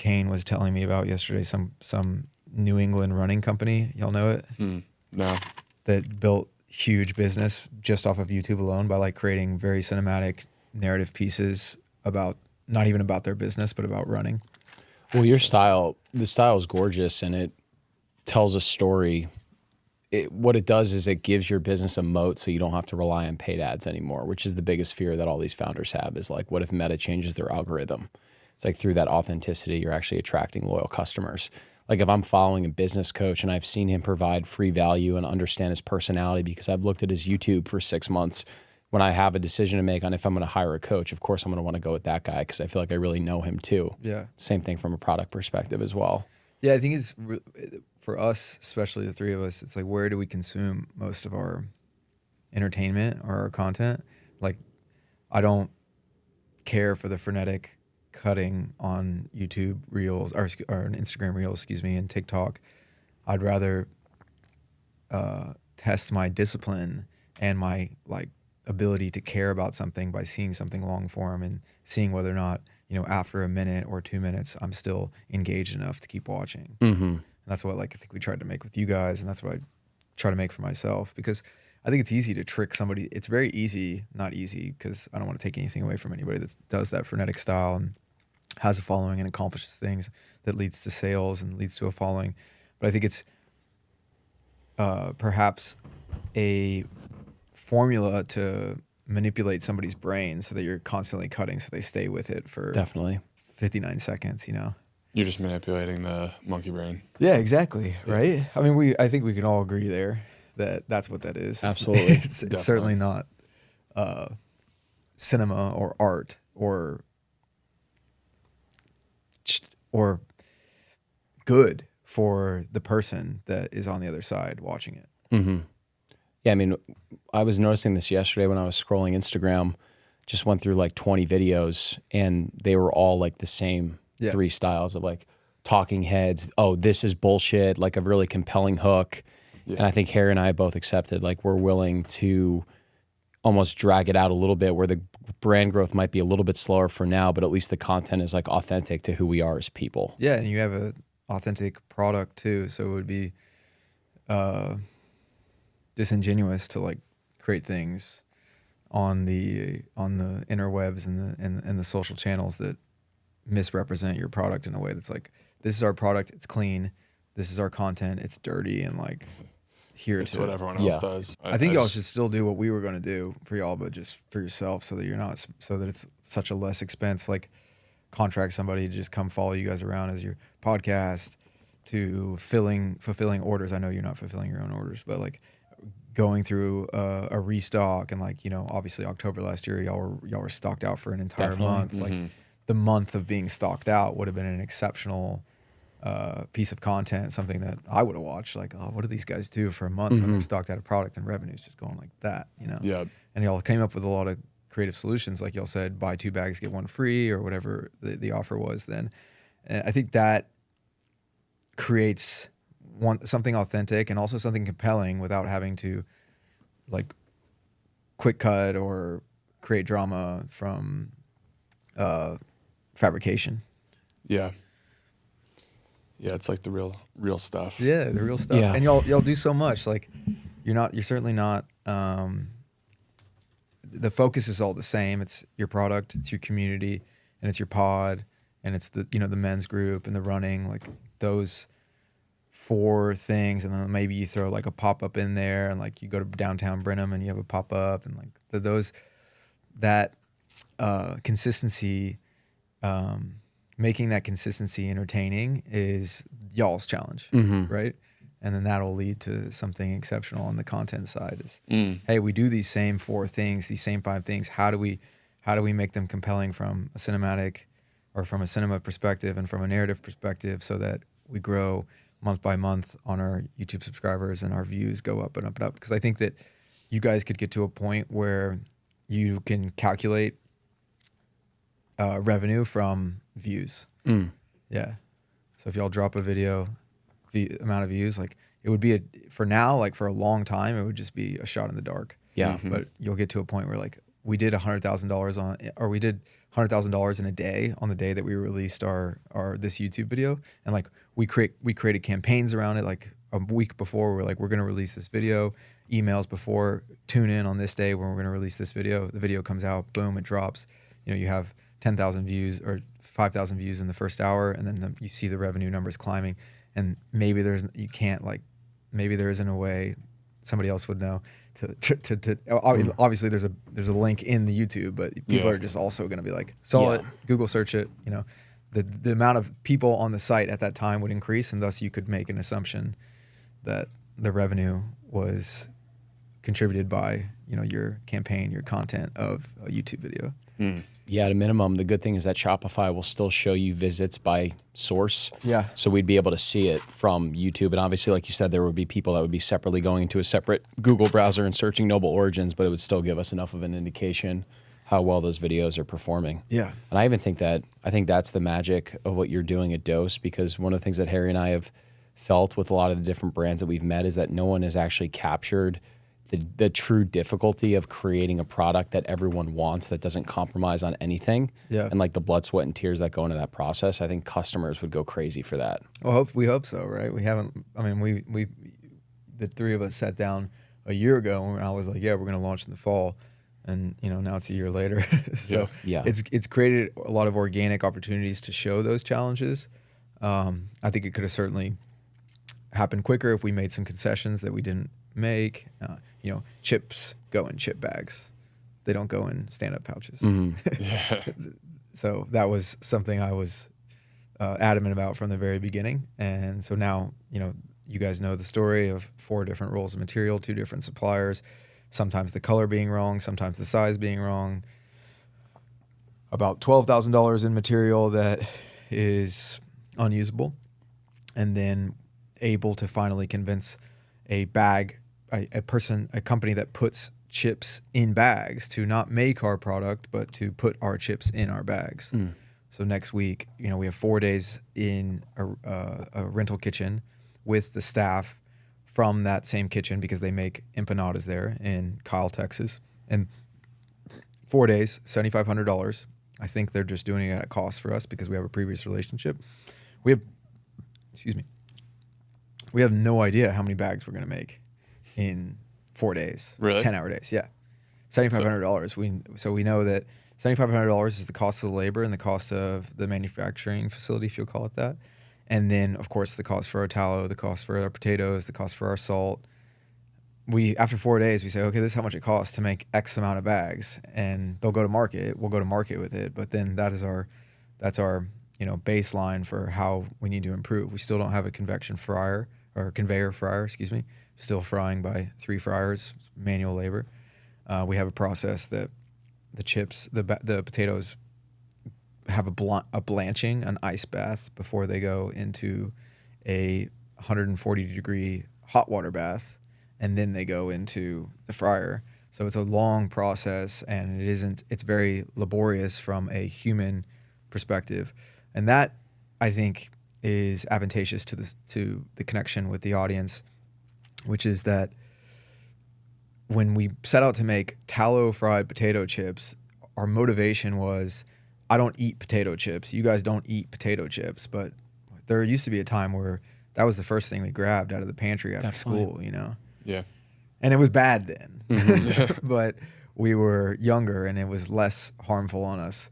Kane was telling me about yesterday, some New England running company. Y'all know it? No. That built huge business just off of YouTube alone by like creating very cinematic narrative pieces about not even about their business, but about running. Well, the style is gorgeous and it tells a story. What it does is it gives your business a moat so you don't have to rely on paid ads anymore, which is the biggest fear that all these founders have is like, what if Meta changes their algorithm? It's like through that authenticity, you're actually attracting loyal customers. Like if I'm following a business coach and I've seen him provide free value and understand his personality because I've looked at his YouTube for 6 months, when I have a decision to make on if I'm going to hire a coach, of course I'm going to want to go with that guy because I feel like I really know him too. Yeah. Same thing from a product perspective as well. Yeah, I think it's for us, especially the three of us, it's like, where do we consume most of our entertainment or our content? Like, I don't care for the frenetic cutting on YouTube Reels or on Instagram Reels, excuse me, and TikTok. I'd rather test my discipline and my like ability to care about something by seeing something long form and seeing whether or not, you know, after a minute or 2 minutes, I'm still engaged enough to keep watching. And that's what like I think we tried to make with you guys, and that's what I try to make for myself, because I think it's easy to trick somebody. It's very easy, not easy, because I don't want to take anything away from anybody that does that frenetic style and has a following and accomplishes things that leads to sales and leads to a following. But I think it's perhaps a formula to manipulate somebody's brain so that you're constantly cutting so they stay with it for definitely 59 seconds, you know? You're just manipulating the monkey brain. Yeah, exactly. Yeah. Right? I mean, I think we can all agree there that that's what that is. Absolutely. It's certainly not cinema or art or good for the person that is on the other side watching it. Yeah, I mean, I was noticing this yesterday when I was scrolling Instagram, just went through like 20 videos and they were all like the same three styles of like talking heads. Oh, this is bullshit, like a really compelling hook. Yeah. And I think Harry and I both accepted, like we're willing to almost drag it out a little bit where the brand growth might be a little bit slower for now, but at least the content is like authentic to who we are as people. Yeah, and you have an authentic product too, so it would be disingenuous to like create things on the interwebs and the social channels that misrepresent your product in a way that's like, this is our product, it's clean, this is our content, it's dirty, and like here it's what everyone else does. I think y'all should still do what we were going to do for y'all, but just for yourself, so that you're not, so that it's such a less expense. Like contract somebody to just come follow you guys around as your podcast, to fulfilling orders. I know you're not fulfilling your own orders, but like going through a restock, and like, you know, obviously October last year, y'all were stocked out for an entire month. Like the month of being stocked out would have been an exceptional piece of content, something that I would have watched. Like, oh, what do these guys do for a month when they're stocked out of product and revenue's just going like that, you know? Yeah. And y'all came up with a lot of creative solutions, like y'all said, buy 2 bags, get 1 free, or whatever the offer was then. And I think that creates something authentic and also something compelling without having to like quick cut or create drama from fabrication. Yeah. Yeah, it's like the real stuff. Yeah, the real stuff. Yeah. And y'all do so much. Like you're certainly not the focus is all the same. It's your product, it's your community, and it's your pod, and it's the, you know, the men's group and the running, like those 4 things. And then maybe you throw like a pop-up in there, and like you go to downtown Brenham and you have a pop-up, and like that consistency, making that consistency entertaining is y'all's challenge, right? And then that'll lead to something exceptional on the content side. Is hey, we do these same 4 things, these same 5 things. How do we make them compelling from a cinematic or from a cinema perspective and from a narrative perspective, so that we grow month by month on our YouTube subscribers and our views go up and up and up? Because I think that you guys could get to a point where you can calculate revenue from views. Yeah. So if y'all drop a video, amount of views, like it would be for now, like for a long time, it would just be a shot in the dark. Yeah. But you'll get to a point where like we did $100,000 on, or we did $100,000 in a day on the day that we released our this YouTube video, and like we created campaigns around it like a week before. We're like, we're gonna release this video, emails before, tune in on this day when we're gonna release this video. The video comes out, boom, it drops. You know, you have 10,000 views or 5,000 views in the first hour, and then you see the revenue numbers climbing. And maybe maybe there isn't a way somebody else would know obviously there's a link in the YouTube, but people are just also going to be like, saw it, Google search it, you know, the amount of people on the site at that time would increase, and thus you could make an assumption that the revenue was contributed by, you know, your campaign, your content of a YouTube video. Yeah, at a minimum, the good thing is that Shopify will still show you visits by source. Yeah. So we'd be able to see it from YouTube. And obviously, like you said, there would be people that would be separately going into a separate Google browser and searching Noble Origins, but it would still give us enough of an indication how well those videos are performing. Yeah. And I think that's the magic of what you're doing at Dose, because one of the things that Harry and I have felt with a lot of the different brands that we've met is that no one has actually captured the true difficulty of creating a product that everyone wants that doesn't compromise on anything. Yeah. And like the blood, sweat, and tears that go into that process, I think customers would go crazy for that. Well, we hope so, right? We haven't. I mean, we the three of us sat down a year ago when I was like, yeah, we're going to launch in the fall, and you know, now it's a year later. So Yeah. it's created a lot of organic opportunities to show those challenges. I think it could have certainly happened quicker if we made some concessions that we didn't make. You know, chips go in chip bags; they don't go in stand-up pouches. So that was something I was adamant about from the very beginning. And so now, you know, you guys know the story of 4 different rolls of material, 2 different suppliers, sometimes the color being wrong, sometimes the size being wrong. About $12,000 in material that is unusable, and then able to finally convince a company that puts chips in bags to not make our product, but to put our chips in our bags. So next week, you know, we have 4 days in a rental kitchen with the staff from that same kitchen, because they make empanadas there in Kyle, Texas. And 4 days, $7,500. I think they're just doing it at cost for us because we have a previous relationship. We have no idea how many bags we're going to make in 4 days. Really? 10-hour days. Yeah. $7,500. So we know that $7,500 is the cost of the labor and the cost of the manufacturing facility, if you'll call it that. And then, of course, the cost for our tallow, the cost for our potatoes, the cost for our salt. After 4 days, we say, okay, this is how much it costs to make X amount of bags, and they'll go to market. We'll go to market with it, but then that's our you know, baseline for how we need to improve. We still don't have a conveyor fryer, still frying by 3 fryers, manual labor. We have a process that the chips, the potatoes have a blanching, an ice bath before they go into a 140-degree hot water bath, and then they go into the fryer. So it's a long process, and it's very laborious from a human perspective. And that, I think, is advantageous to the connection with the audience, which is that when we set out to make tallow fried potato chips, our motivation was, I don't eat potato chips. You guys don't eat potato chips. But there used to be a time where that was the first thing we grabbed out of the pantry after school, you know? Yeah. And it was bad then, but we were younger and it was less harmful on us.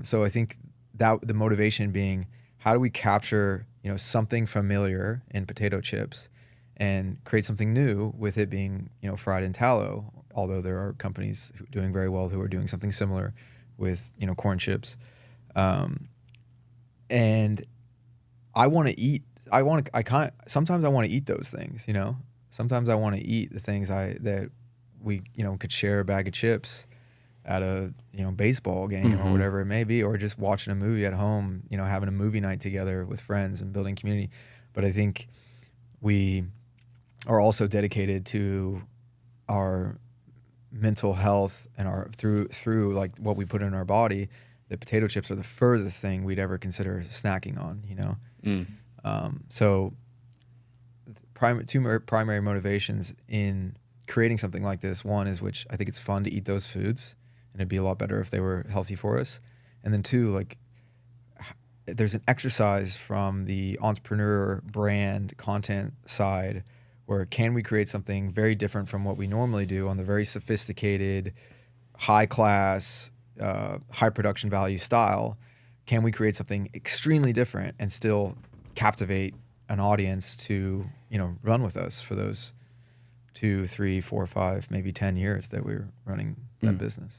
So I think that the motivation being, how do we capture, you know, something familiar in potato chips and create something new with it being, you know, fried in tallow, although there are companies doing very well who are doing something similar with, you know, corn chips. And I want to eat, sometimes I want to eat those things, you know. Sometimes I want to eat the things that we, you know, could share a bag of chips at a, you know, baseball game or whatever it may be, or just watching a movie at home, you know, having a movie night together with friends and building community. But I think we are also dedicated to our mental health and our through like what we put in our body. The potato chips are the furthest thing we'd ever consider snacking on, you know. So two primary motivations in creating something like this. One is, which I think it's fun to eat those foods, and it'd be a lot better if they were healthy for us. And then 2, like, there's an exercise from the entrepreneur brand content side where can we create something very different from what we normally do on the very sophisticated, high class, high production value style? Can we create something extremely different and still captivate an audience to, run with us for those 2, 3, 4, 5, maybe 10 years that we're running that business?